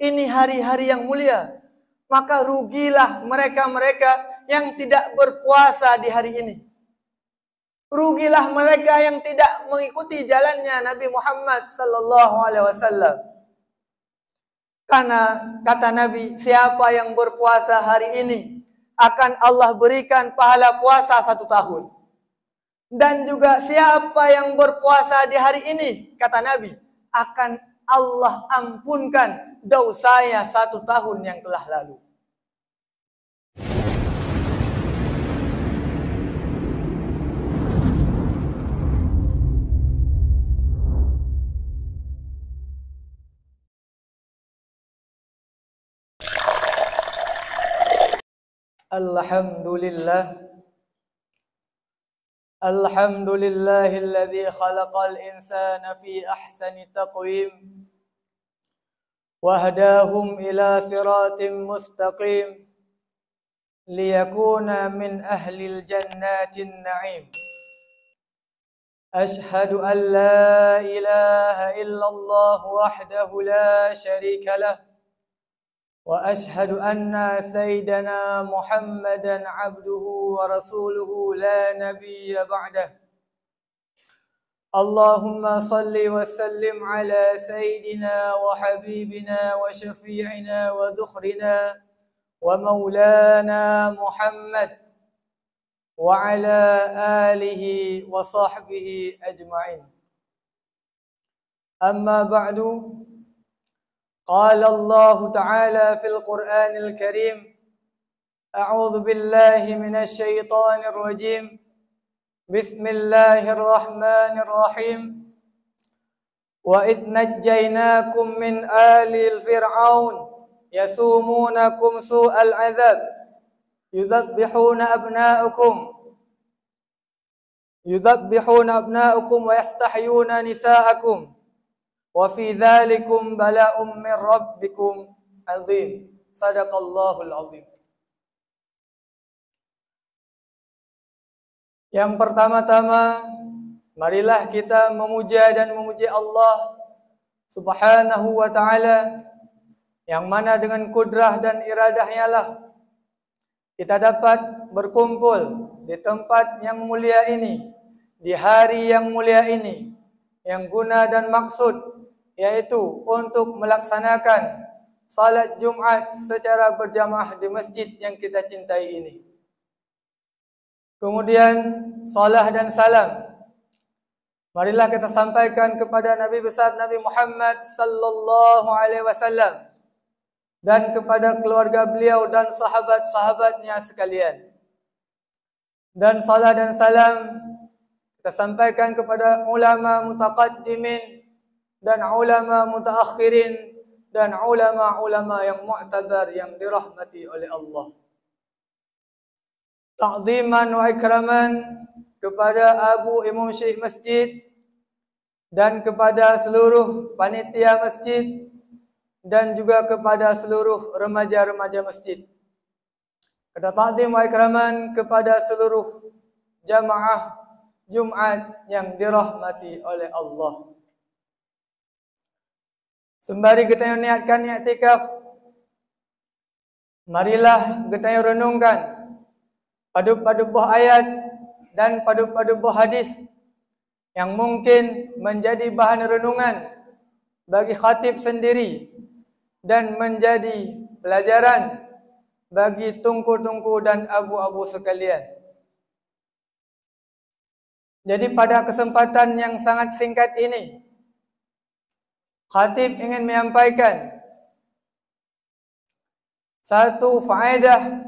ini hari-hari yang mulia. Maka rugilah mereka-mereka yang tidak berpuasa di hari ini. Rugilah mereka yang tidak mengikuti jalannya Nabi Muhammad sallallahu alaihi wasallam. Karena kata Nabi, siapa yang berpuasa hari ini akan Allah berikan pahala puasa 1 tahun. Dan juga siapa yang berpuasa di hari ini, kata Nabi, akan Allah ampunkan dosanya 1 tahun yang telah lalu. Alhamdulillah. Alhamdulillahilladzi khalaqal insana fi ahsani taqwim wa hadahum ila siratim mustaqim liyakuna min ahlil jannatin na'im. Ashhadu an la ilaha illallah wahdahu la syarika lah. وأشهد أن سيدنا محمدا عبده ورسوله لا نبي بعده. اللهم صل وسلم على سيدنا وحبيبنا وشفيعنا وذخرنا ومولانا محمد وعلى آله وصحبه أجمعين. أما بعد، قال الله تعالى في القرآن الكريم: أعوذ بالله من الشيطان الرجيم، بسم الله الرحمن الرحيم. وإذ نجيناكم من آل فرعون يسومونكم سوء العذاب يذبحون أبناءكم ويستحيون نساءكم وفي ذلكم بلاء من ربكم عظيم. صدق الله العظيم. Yang pertama-tama, marilah kita memuja dan memuji Allah Subhanahu wa ta'ala, yang mana dengan kudrah dan iradahnya lah kita dapat berkumpul di tempat yang mulia ini, di hari yang mulia ini, yang guna dan maksud yaitu untuk melaksanakan salat Jumat secara berjamaah di masjid yang kita cintai ini. Kemudian salah dan salam marilah kita sampaikan kepada Nabi besar Nabi Muhammad sallallahu alaihi wasallam dan kepada keluarga beliau dan sahabat-sahabatnya sekalian. Dan salah dan salam kita sampaikan kepada ulama mutaqaddimin dan ulama mutaakhirin dan ulama-ulama yang mu'tabar yang dirahmati oleh Allah. Ta'ziman wa ikraman kepada Abu Imam Syekh Masjid dan kepada seluruh panitia masjid dan juga kepada seluruh remaja-remaja masjid. Kepada ta'zim wa ikraman kepada seluruh jamaah Jumat yang dirahmati oleh Allah. Sembari kita niatkan i'tikaf, marilah kita renungkan padu-padu ayat dan padu-padu hadis yang mungkin menjadi bahan renungan bagi khatib sendiri dan menjadi pelajaran bagi tungku-tungku dan abu-abu sekalian. Jadi pada kesempatan yang sangat singkat ini, khatib ingin menyampaikan satu faedah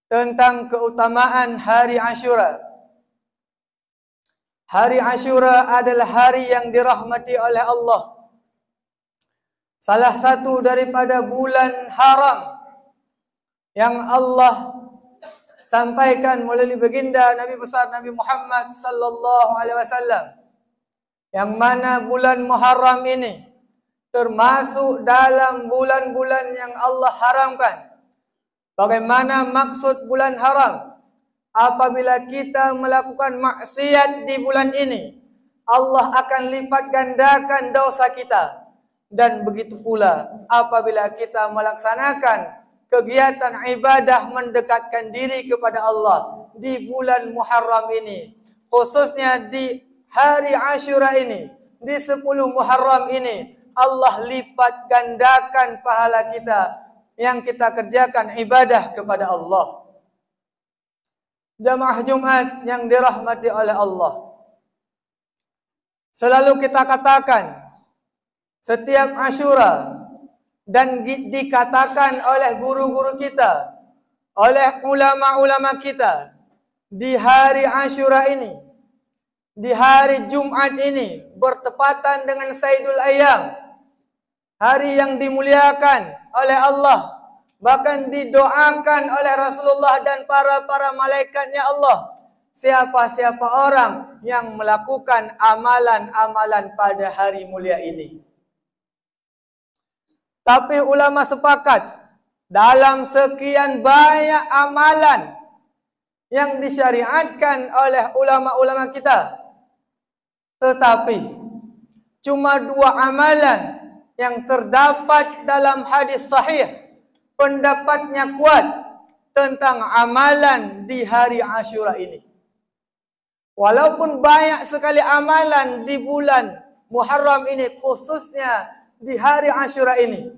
tentang keutamaan hari Ashura. Hari Ashura adalah hari yang dirahmati oleh Allah. Salah satu daripada bulan haram yang Allah sampaikan melalui baginda Nabi besar Nabi Muhammad sallallahu alaihi wasallam, yang mana bulan Muharram ini termasuk dalam bulan-bulan yang Allah haramkan. Bagaimana maksud bulan haram? Apabila kita melakukan maksiat di bulan ini, Allah akan lipat gandakan dosa kita Dan begitu pula apabila kita melaksanakan kegiatan ibadah mendekatkan diri kepada Allah di bulan Muharram ini, khususnya di hari Ashura ini, di 10 Muharram ini, Allah lipat gandakan pahala kita yang kita kerjakan ibadah kepada Allah. Jamaah Jumat yang dirahmati oleh Allah, selalu kita katakan setiap Ashura, dan dikatakan oleh guru-guru kita, oleh ulama-ulama kita, di hari Ashura ini, di hari Jumat ini, bertepatan dengan Sayyidul Ayyam, hari yang dimuliakan oleh Allah, bahkan didoakan oleh Rasulullah dan para malaikatnya Allah, siapa-siapa orang yang melakukan amalan-amalan pada hari mulia ini. Tapi ulama sepakat dalam sekian banyak amalan yang disyariatkan oleh ulama-ulama kita, tetapi cuma 2 amalan yang terdapat dalam hadis sahih, pendapatnya kuat tentang amalan di hari Ashura ini. Walaupun banyak sekali amalan di bulan Muharram ini, khususnya di hari Ashura ini,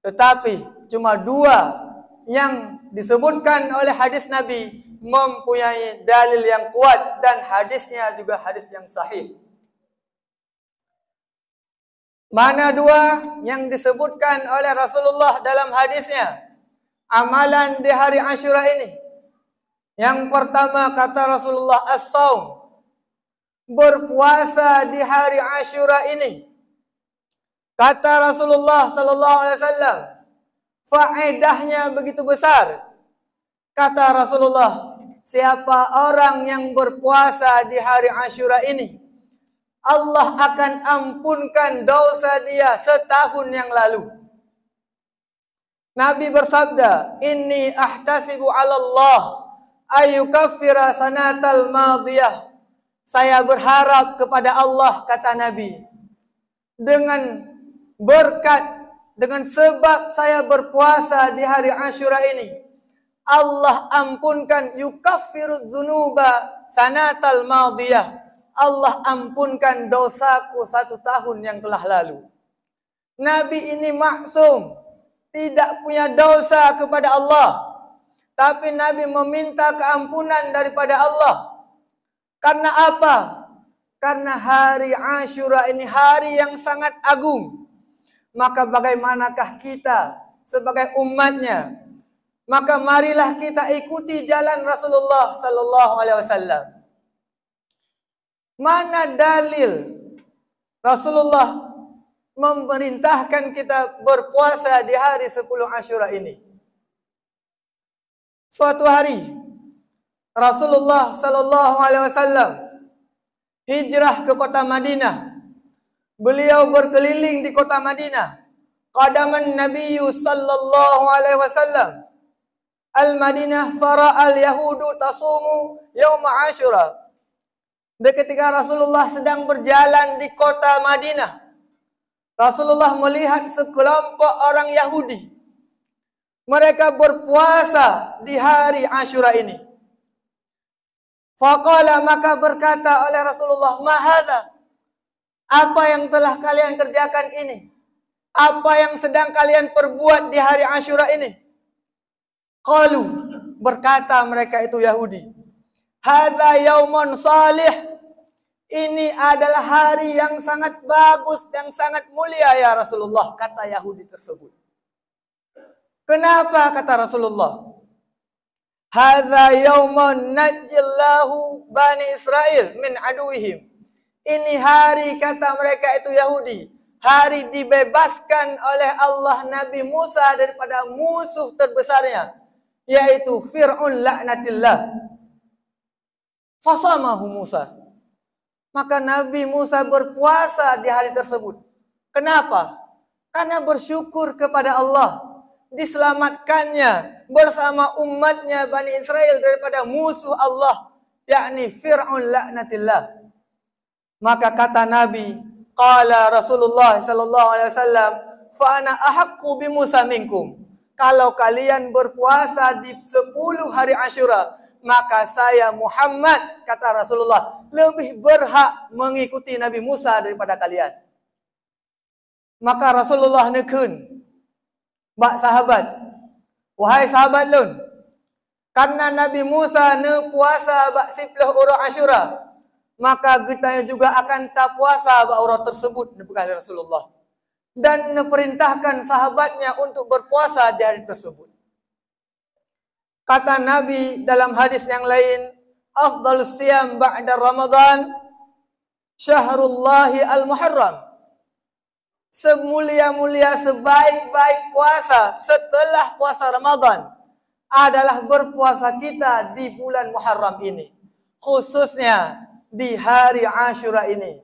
tetapi cuma 2 yang disebutkan oleh hadis Nabi mempunyai dalil yang kuat dan hadisnya juga hadis yang sahih. Mana 2 yang disebutkan oleh Rasulullah dalam hadisnya amalan di hari Ashura ini? Yang pertama kata Rasulullah, as-saum, berpuasa di hari Ashura ini. Kata Rasulullah sallallahu alaihi wasallam, faedahnya begitu besar. Kata Rasulullah, siapa orang yang berpuasa di hari Ashura ini, Allah akan ampunkan dosa dia setahun yang lalu. Nabi bersabda, inni ahtasibu 'ala Allah ayyukaffira sanatal madiyah. Saya berharap kepada Allah, kata Nabi, dengan sebab saya berpuasa di hari Ashura ini, Allah ampunkan yukaffiru dzunuba sanatal madiyah. Allah ampunkan dosaku 1 tahun yang telah lalu. Nabi ini maksum, tidak punya dosa kepada Allah, tapi Nabi meminta keampunan daripada Allah. Karena apa? Karena hari Ashura ini hari yang sangat agung. Maka bagaimanakah kita sebagai umatnya? Maka marilah kita ikuti jalan Rasulullah sallallahu alaihi wasallam. Mana dalil Rasulullah memerintahkan kita berpuasa di hari 10 Ashura ini? Suatu hari Rasulullah sallallahu alaihi wasallam hijrah ke kota Madinah. Beliau berkeliling di kota Madinah. Qadaman Nabiyyu sallallahu alaihi wasallam al-Madinah fara'al yahudu tasumu yauma Ashura. Ketika Rasulullah sedang berjalan di kota Madinah, Rasulullah melihat sekelompok orang Yahudi. Mereka berpuasa di hari Ashura ini. Faqala, maka berkata oleh Rasulullah, ma hadza? Apa yang telah kalian kerjakan ini? Apa yang sedang kalian perbuat di hari Ashura ini? Qalu, berkata mereka itu Yahudi, hadza yaumun salih. Ini adalah hari yang sangat bagus dan sangat mulia ya Rasulullah, kata Yahudi tersebut. Kenapa kata Rasulullah? Hadza yaumun najjallahu bani Israil min aduwihim. Ini hari, kata mereka itu Yahudi, hari dibebaskan oleh Allah Nabi Musa daripada musuh terbesarnya, yaitu Fir'aun laknatillah. Fasamahu Musa. Maka Nabi Musa berpuasa di hari tersebut. Kenapa? Karena bersyukur kepada Allah, diselamatkannya bersama umatnya Bani Israel daripada musuh Allah, yakni Fir'aun laknatillah. Maka kata Nabi, Qala Rasulullah sallallahu alaihi wasallam, "Fa ana ahaqqu bi Musa minkum." Kalau kalian berpuasa di 10 hari Asyura, maka saya Muhammad, kata Rasulullah, lebih berhak mengikuti Nabi Musa daripada kalian. Maka Rasulullah nekun bak sahabat, wahai sahabat lun, karena Nabi Musa ne puasa bak 10 orang Asyura, maka kita juga akan tak puasa bak orang tersebut, dipegah Rasulullah. Dan memerintahkan sahabatnya untuk berpuasa di hari tersebut. Kata Nabi dalam hadis yang lain, afdalus siyam ba'da Ramadan syahrullahi al-Muharram. Semulia-mulia, sebaik-baik puasa setelah puasa Ramadan adalah berpuasa kita di bulan Muharram ini. Khususnya di hari Asyura ini.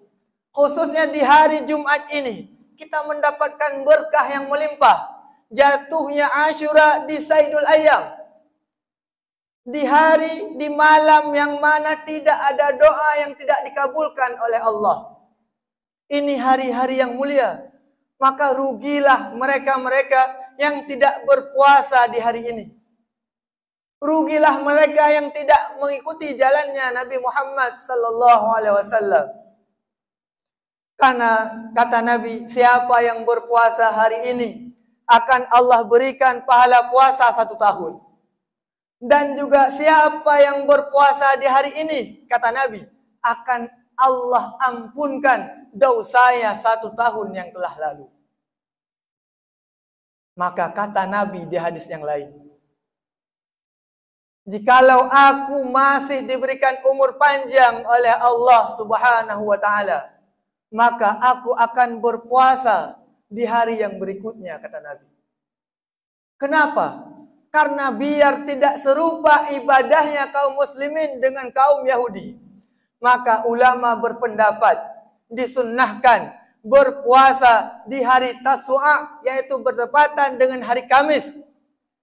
Khususnya di hari Jumat ini. Kita mendapatkan berkah yang melimpah. Jatuhnya Asyura di Saidul Ayyam. Di hari, di malam yang mana tidak ada doa yang tidak dikabulkan oleh Allah. Ini hari-hari yang mulia. Maka rugilah mereka-mereka yang tidak berpuasa di hari ini. Rugilah mereka yang tidak mengikuti jalannya Nabi Muhammad sallallahu alaihi wasallam. Karena kata Nabi, siapa yang berpuasa hari ini akan Allah berikan pahala puasa 1 tahun. Dan juga siapa yang berpuasa di hari ini, kata Nabi, akan Allah ampunkan dosanya 1 tahun yang telah lalu. Maka kata Nabi di hadis yang lain, jikalau aku masih diberikan umur panjang oleh Allah Subhanahu wa ta'ala, maka aku akan berpuasa di hari yang berikutnya, kata Nabi. Kenapa? Karena biar tidak serupa ibadahnya kaum muslimin dengan kaum Yahudi. Maka ulama berpendapat disunnahkan berpuasa di hari Tasu'a, yaitu bertepatan dengan hari Kamis.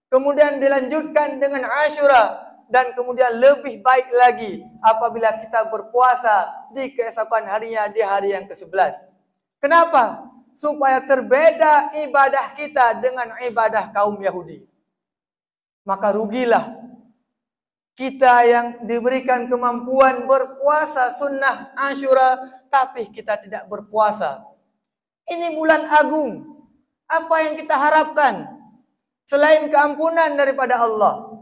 Kemudian dilanjutkan dengan Asyura. Dan kemudian lebih baik lagi apabila kita berpuasa di keesokan harinya di hari yang ke-11. Kenapa? Supaya terbeda ibadah kita dengan ibadah kaum Yahudi. Maka rugilah kita yang diberikan kemampuan berpuasa sunnah Asyura, tapi kita tidak berpuasa. Ini bulan agung. Apa yang kita harapkan selain keampunan daripada Allah?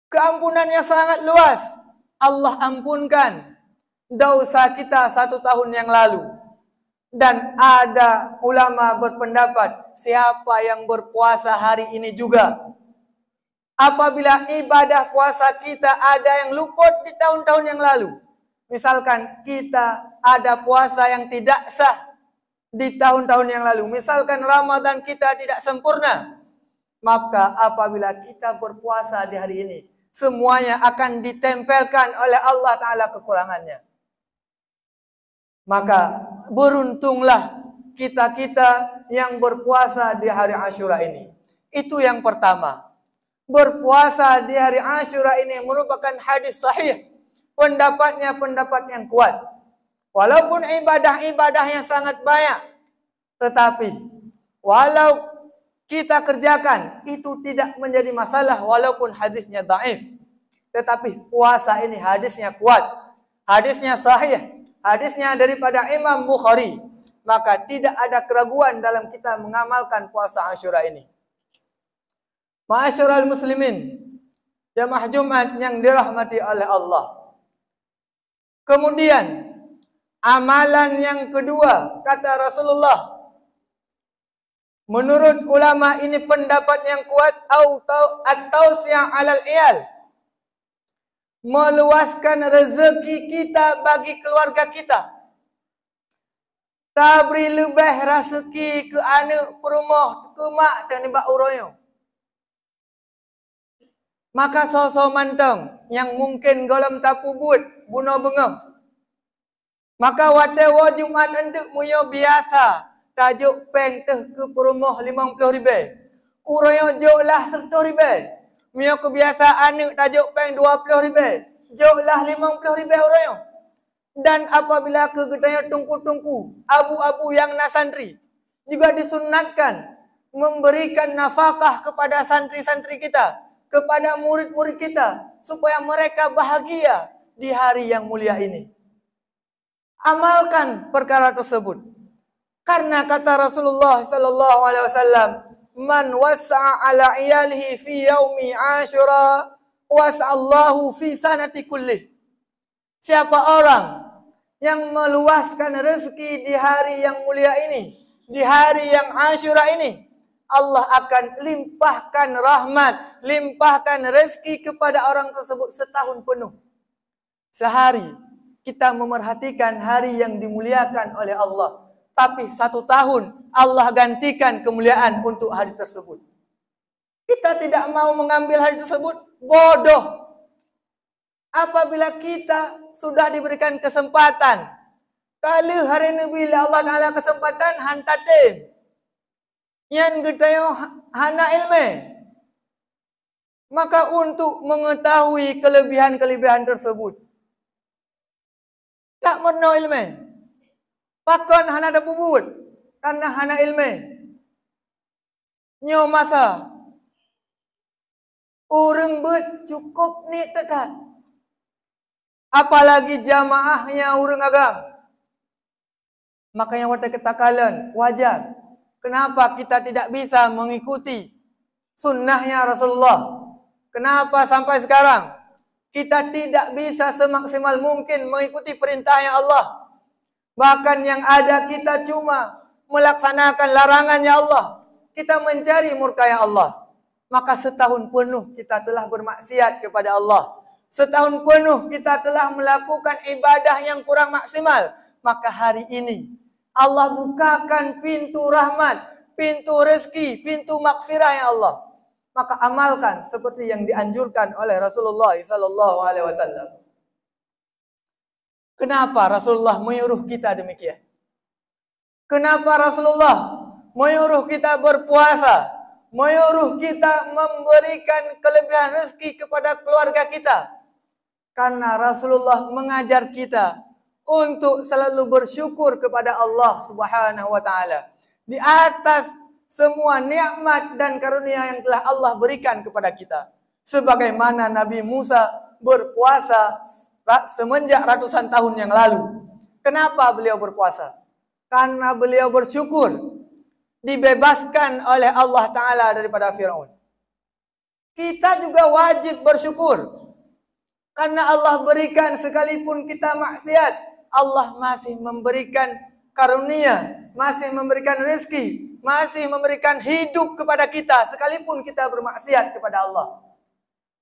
Keampunan yang sangat luas. Allah ampunkan dosa kita 1 tahun yang lalu. Dan ada ulama berpendapat, siapa yang berpuasa hari ini juga, apabila ibadah puasa kita ada yang luput di tahun-tahun yang lalu. Misalkan kita ada puasa yang tidak sah di tahun-tahun yang lalu. Misalkan Ramadan kita tidak sempurna. Maka apabila kita berpuasa di hari ini, semuanya akan ditempelkan oleh Allah Ta'ala kekurangannya. Maka beruntunglah kita-kita yang berpuasa di hari Asyura ini. Itu yang pertama. Berpuasa di hari Asyura ini merupakan hadis sahih. Pendapatnya pendapat yang kuat. Walaupun ibadah-ibadahnya sangat banyak. Tetapi walau kita kerjakan, itu tidak menjadi masalah walaupun hadisnya dhaif. Tetapi puasa ini hadisnya kuat. Hadisnya sahih. Hadisnya daripada Imam Bukhari. Maka tidak ada keraguan dalam kita mengamalkan puasa Asyura ini. Ma'asyiral muslimin, jamaah Jumat yang dirahmati oleh Allah. Kemudian, amalan yang kedua, kata Rasulullah, menurut ulama ini pendapat yang kuat, at-tawsi'ah 'alal iyal. Meluaskan rezeki kita bagi keluarga kita. Tak beri lebih rezeki ke anak, perumah, ke mak dan ibak uroyo. Maka so-so mantang yang mungkin golem tapu buat bunuh bengah. Maka wate Jumat endek muyo biasa. Tajuk peng teh ke perumah 50 ribu. Uroyo jok lah 100 ribu. Mio kebiasaan ni tajuk peng 20 ribu. Jok lah 50 ribu uroyo. Dan apabila kegetanya tungku-tungku, abu-abu yang nasantri, juga disunatkan memberikan nafkah kepada santri-santri kita, kepada murid-murid kita, supaya mereka bahagia di hari yang mulia ini. Amalkan perkara tersebut. Karena kata Rasulullah sallallahu alaihi wasallam, "Man wasa'a ala iyalihi fi yaumi Asyura, wasa'allahu fi sanati kullih." Siapa orang yang meluaskan rezeki di hari yang mulia ini, di hari yang Asyura ini, Allah akan limpahkan rahmat, limpahkan rezeki kepada orang tersebut setahun penuh. Sehari kita memerhatikan hari yang dimuliakan oleh Allah, tapi 1 tahun Allah gantikan kemuliaan untuk hari tersebut. Kita tidak mau mengambil hari tersebut, bodoh. Apabila kita sudah diberikan kesempatan, kali hari ini bila Allah Ta'ala kesempatan, hantatim. Yang getayo hana ilmu. Maka untuk mengetahui kelebihan-kelebihan tersebut, tak merno ilmu. Pakon hana ada bubut, karena hana ilmu. Nyo masa. Urang bet cukup ni tetap. Apalagi jamaahnya urang agam. Makanya wata ketakalan, wajar. Kenapa kita tidak bisa mengikuti sunnahnya Rasulullah? Kenapa sampai sekarang kita tidak bisa semaksimal mungkin mengikuti perintahnya Allah? Bahkan yang ada kita cuma melaksanakan larangannya Allah. Kita mencari murkanya Allah. Maka setahun penuh kita telah bermaksiat kepada Allah. Setahun penuh kita telah melakukan ibadah yang kurang maksimal. Maka hari ini Allah bukakan pintu rahmat, pintu rezeki, pintu maghfirah ya Allah. Maka amalkan seperti yang dianjurkan oleh Rasulullah sallallahu alaihi wasallam. Kenapa Rasulullah menyuruh kita demikian? Kenapa Rasulullah menyuruh kita berpuasa, menyuruh kita memberikan kelebihan rezeki kepada keluarga kita? Karena Rasulullah mengajar kita untuk selalu bersyukur kepada Allah Subhanahu wa taala di atas semua nikmat dan karunia yang telah Allah berikan kepada kita. Sebagaimana Nabi Musa berpuasa semenjak ratusan tahun yang lalu. Kenapa beliau berpuasa? Karena beliau bersyukur dibebaskan oleh Allah Ta'ala daripada Fir'aun. Kita juga wajib bersyukur. Karena Allah berikan sekalipun kita maksiat, Allah masih memberikan karunia, masih memberikan rezeki, masih memberikan hidup kepada kita sekalipun kita bermaksiat kepada Allah.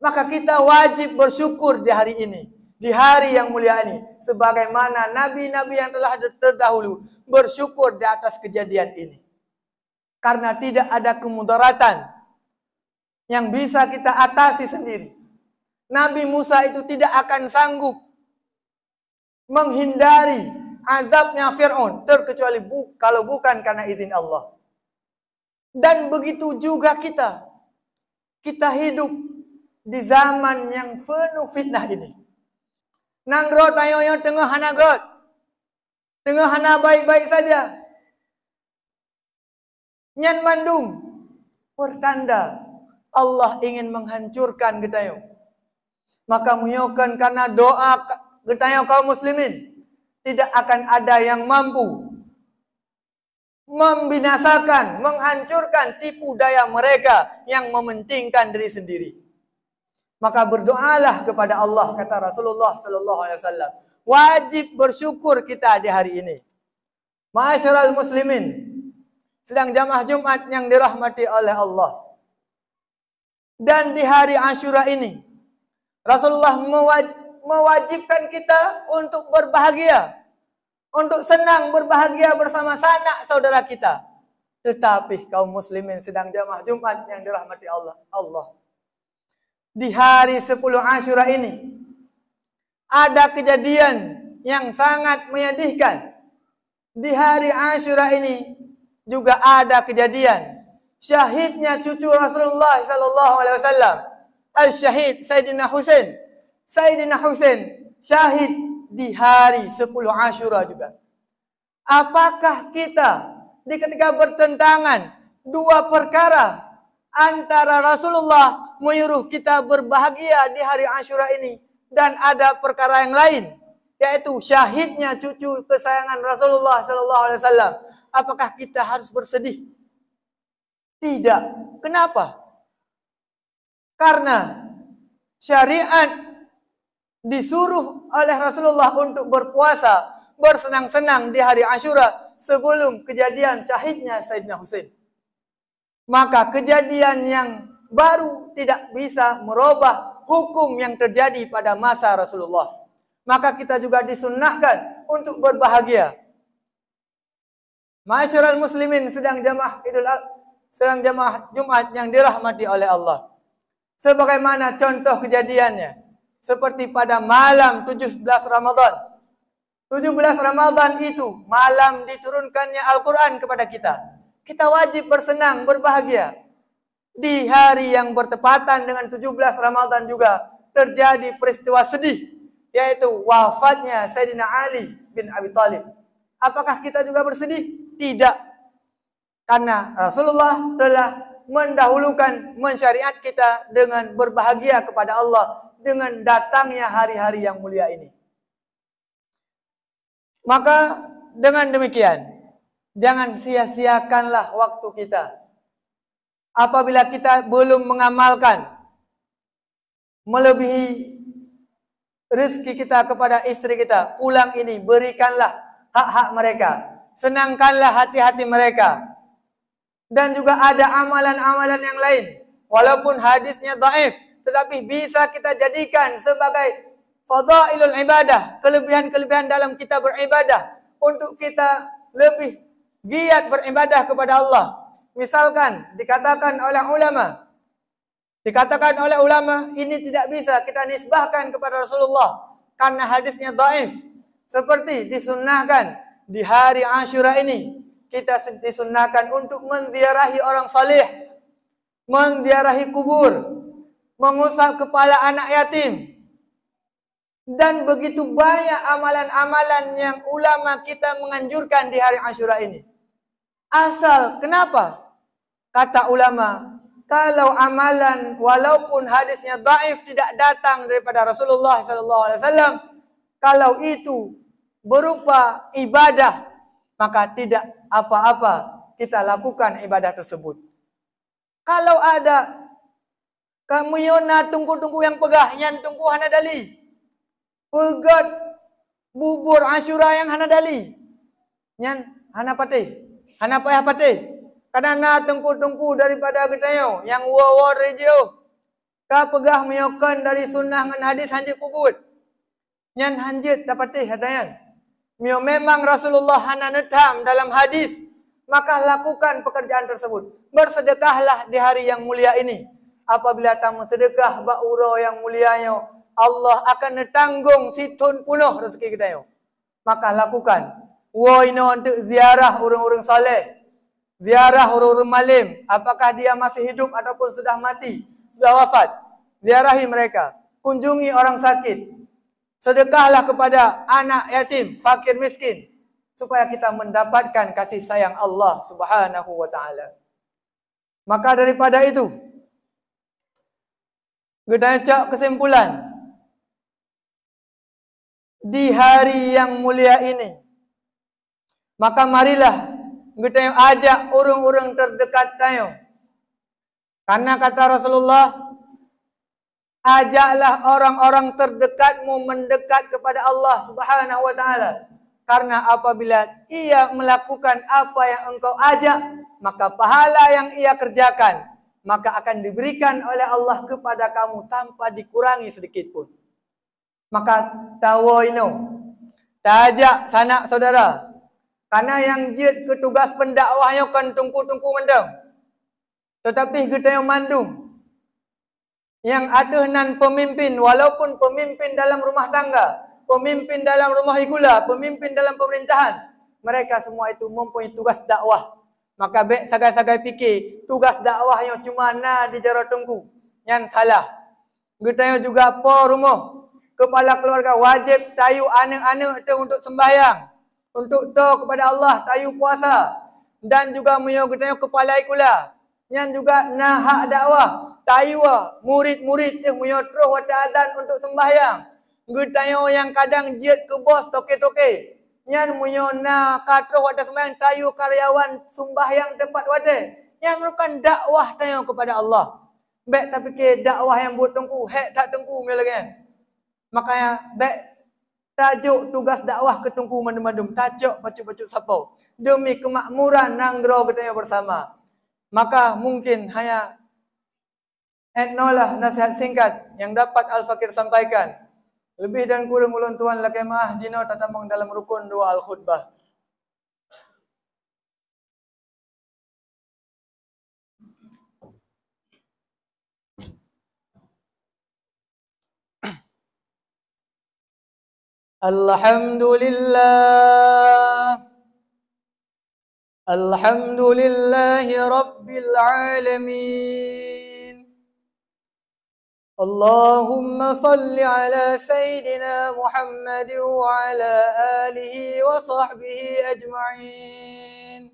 Maka kita wajib bersyukur di hari ini, di hari yang mulia ini, sebagaimana nabi-nabi yang telah terdahulu bersyukur di atas kejadian ini. Karena tidak ada kemudaratan yang bisa kita atasi sendiri. Nabi Musa itu tidak akan sanggup menghindari azabnya Fir'aun, terkecuali kalau bukan karena izin Allah. Dan begitu juga kita. Kita hidup di zaman yang penuh fitnah ini. Nangro tayo tengah hana god. Tengah hana baik-baik saja. Nyan mandum. Pertanda Allah ingin menghancurkan kita. Maka menyokan karena doa kita kaum muslimin. Tidak akan ada yang mampu membinasakan, menghancurkan tipu daya mereka yang mementingkan diri sendiri. Maka berdoalah kepada Allah, kata Rasulullah sallallahu alaihi wasallam. Wajib bersyukur kita di hari ini. Ma'asyiral muslimin, sedang jamaah Jumat yang dirahmati oleh Allah. Dan di hari Asyura ini, Rasulullah mewajibkan kita untuk berbahagia, untuk senang berbahagia bersama sanak saudara kita. Tetapi kaum muslimin sedang jamaah Jumat yang dirahmati Allah. Di hari 10 Asyura ini ada kejadian yang sangat menyedihkan. Di hari Asyura ini juga ada kejadian syahidnya cucu Rasulullah sallallahu alaihi wasallam, al-syahid Sayyidina Husain. Sayyidina Husain syahid di hari 10 Ashura juga. Apakah kita di ketika bertentangan dua perkara antara Rasulullah menyuruh kita berbahagia di hari Ashura ini dan ada perkara yang lain, yaitu syahidnya cucu kesayangan Rasulullah sallallahu alaihi wasallam, apakah kita harus bersedih? Tidak. Kenapa? Karena syariat disuruh oleh Rasulullah untuk berpuasa, bersenang-senang di hari Ashura sebelum kejadian syahidnya Sayyidina Husain. Maka kejadian yang baru tidak bisa merubah hukum yang terjadi pada masa Rasulullah. Maka kita juga disunnahkan untuk berbahagia. Ma'asyiral muslimin, sedang jamaah Jumat yang dirahmati oleh Allah. Sebagaimana contoh kejadiannya, seperti pada malam 17 Ramadan. 17 Ramadan itu malam diturunkannya Al-Quran kepada kita. Kita wajib bersenang, berbahagia. Di hari yang bertepatan dengan 17 Ramadan juga terjadi peristiwa sedih, yaitu wafatnya Sayyidina Ali bin Abi Thalib. Apakah kita juga bersedih? Tidak. Karena Rasulullah telah mendahulukan mensyariat kita dengan berbahagia kepada Allah dengan datangnya hari-hari yang mulia ini. Maka dengan demikian, jangan sia-siakanlah waktu kita. Apabila kita belum mengamalkan melebihi rezeki kita kepada istri kita, pulang ini berikanlah hak-hak mereka, senangkanlah hati-hati mereka. Dan juga ada amalan-amalan yang lain, walaupun hadisnya dhaif, tetapi bisa kita jadikan sebagai fadailul ibadah, kelebihan-kelebihan dalam kita beribadah, untuk kita lebih giat beribadah kepada Allah. Misalkan dikatakan oleh ulama, ini tidak bisa kita nisbahkan kepada Rasulullah karena hadisnya dhaif. Seperti disunnahkan di hari Ashura ini, kita disunnahkan untuk menziarahi orang saleh, menziarahi kubur, mengusap kepala anak yatim. Dan begitu banyak amalan-amalan yang ulama kita menganjurkan di hari Ashura ini. Asal, kenapa? Kata ulama, kalau amalan walaupun hadisnya dhaif tidak datang daripada Rasulullah SAW, kalau itu berupa ibadah, maka tidak apa-apa kita lakukan ibadah tersebut. Kalau ada kamu yona tunggu-tunggu yang pegah, yang tunggu hanadali, pegat bubur Ashura yang hanadali, yang hanapate, hanapayah pate, kadana tunggu-tunggu daripada getayo, yang war rejeo, ka pegah meyokan dari sunnah dengan hadis hanjit kubut, yang hanjit dapate hadayan. Memang Rasulullah hana netam dalam hadis, maka lakukan pekerjaan tersebut. Bersedekahlah di hari yang mulia ini. Apabila tamu sedekah ba'uro yang mulianya, Allah akan netanggung situn punuh rezeki kita. Maka lakukan. Woino untuk ziarah orang-orang saleh, ziarah orang-orang malim, apakah dia masih hidup ataupun sudah mati, sudah wafat. Ziarahi mereka. Kunjungi orang sakit. Sedekahlah kepada anak yatim, fakir miskin, supaya kita mendapatkan kasih sayang Allah Subhanahu wa taala. Maka daripada itu, kita cak kesimpulan di hari yang mulia ini, maka marilah kita ajak orang-orang terdekat tayo. Karena kata Rasulullah, ajaklah orang-orang terdekatmu mendekat kepada Allah Subhanahu wa taala. Karena apabila ia melakukan apa yang engkau ajak, maka pahala yang ia kerjakan, maka akan diberikan oleh Allah kepada kamu tanpa dikurangi sedikit pun. Maka tawoino, tajak sanak saudara. Karena yang jid ketugas pendakwahnya kan tungku-tungku mendang. Tetapi kita yang mandum, yang aduhnan pemimpin, walaupun pemimpin dalam rumah tangga, pemimpin dalam rumah igula, pemimpin dalam pemerintahan, mereka semua itu mempunyai tugas dakwah. Maka baik sagai-sagai fikir, tugas dakwah yang cuma na di jaro tunggu, yang salah. Kita juga po rumah, kepala keluarga wajib tayu anak-anak tu untuk sembahyang, untuk doa kepada Allah, tayu puasa. Dan juga menyo tayu kepala ikula. Yang juga nah hak dakwah, tayu murid-murid tu menyo terus wata azan untuk sembahyang. Getayo yang kadang jiat ke bos toke-toke. Yang menyo nah katro wata sembahyang tayu karyawan sembahyang tempat wate. Yang merupakan dakwah tayu kepada Allah. Baik tapi ke dakwah yang buat tengku, hek tak tengku lagi. Makanya baik tajuk tugas dakwah ke tengku mandum-mandum, tajuk bacuk-bacuk sapau demi kemakmuran nanggro bertanya bersama. Maka mungkin hanya etnolah nasihat singkat yang dapat Al-Fakir sampaikan. Lebih dan kurang ulun tuan lakai maah jino tatamang dalam rukun dua al-khutbah. Alhamdulillah. Alhamdulillahi Rabbil Alamin. Allahumma salli ala Sayyidina Muhammad wa ala alihi wa sahbihi ajma'in.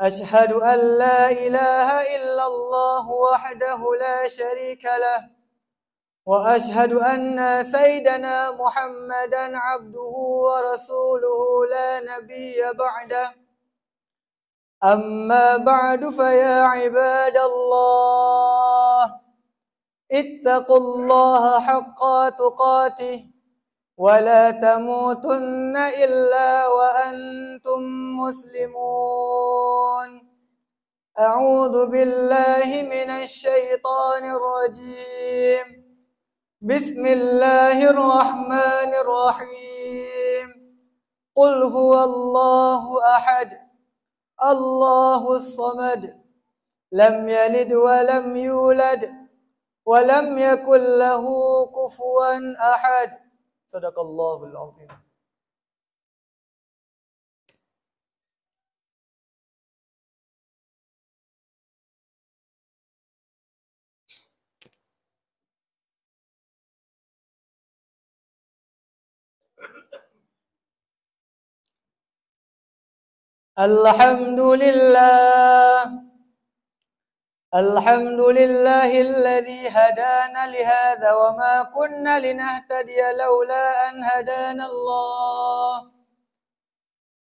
Ashhadu an la ilaha illallah wahdahu la sharika lah. وأشهد أن سيدنا محمدا عبده ورسوله لا نبي بعده أما بعد فيا عباد الله اتقوا الله حق تقاته ولا تموتن إلا وأنتم مسلمون أعوذ بالله من الشيطان الرجيم بسم الله الرحمن الرحيم قل هو الله أحد الله الصمد لم يلد ولم يولد ولم يكن له كفوا أحد صدق الله العظيم. Alhamdulillah. Alhamdulillah alladhi hadana lihadha wa ma kunna linahtadiya laula an hadana Allah.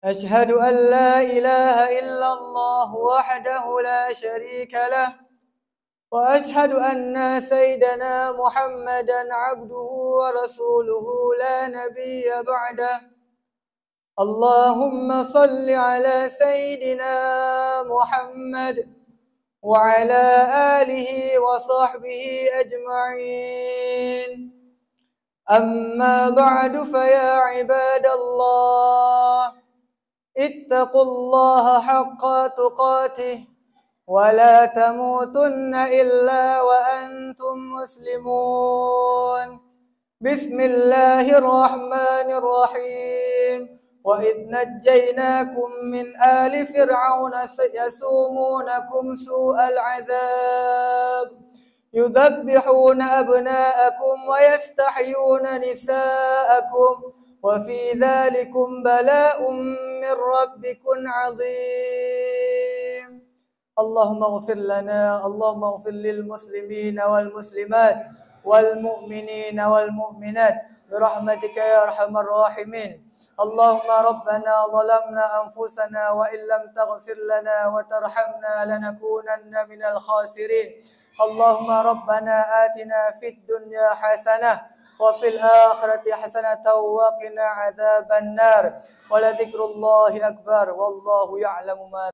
Ashhadu an la ilaha illallah wahdahu la sharika lah. Wa ashhadu anna sayyidana Muhammadan abduhu wa rasuluhu la nabiyya ba'dah. اللهم صل على سيدنا محمد وعلى آله وصحبه أجمعين. أما بعد فيا عباد الله اتقوا الله حق تقاته ولا تموتن إلا وأنتم مسلمون. بسم الله الرحمن الرحيم. وإذ نجيناكم من آل فرعون يسومونكم سوء العذاب يذبحون أبناءكم ويستحيون نساءكم وفي ذلكم بلاء من ربكم عظيم. اللهم اغفر لنا، اللهم اغفر للمسلمين والمسلمات والمؤمنين والمؤمنات برحمتك يا أرحم الراحمين. اللهم ربنا ظلمنا أنفسنا وإن لم تغفر لنا وترحمنا لنكونن من الخاسرين. اللهم ربنا آتنا في الدنيا حسنة وفي الآخرة حسنة وقنا عذاب النار ولذكر الله أكبر والله يعلم ما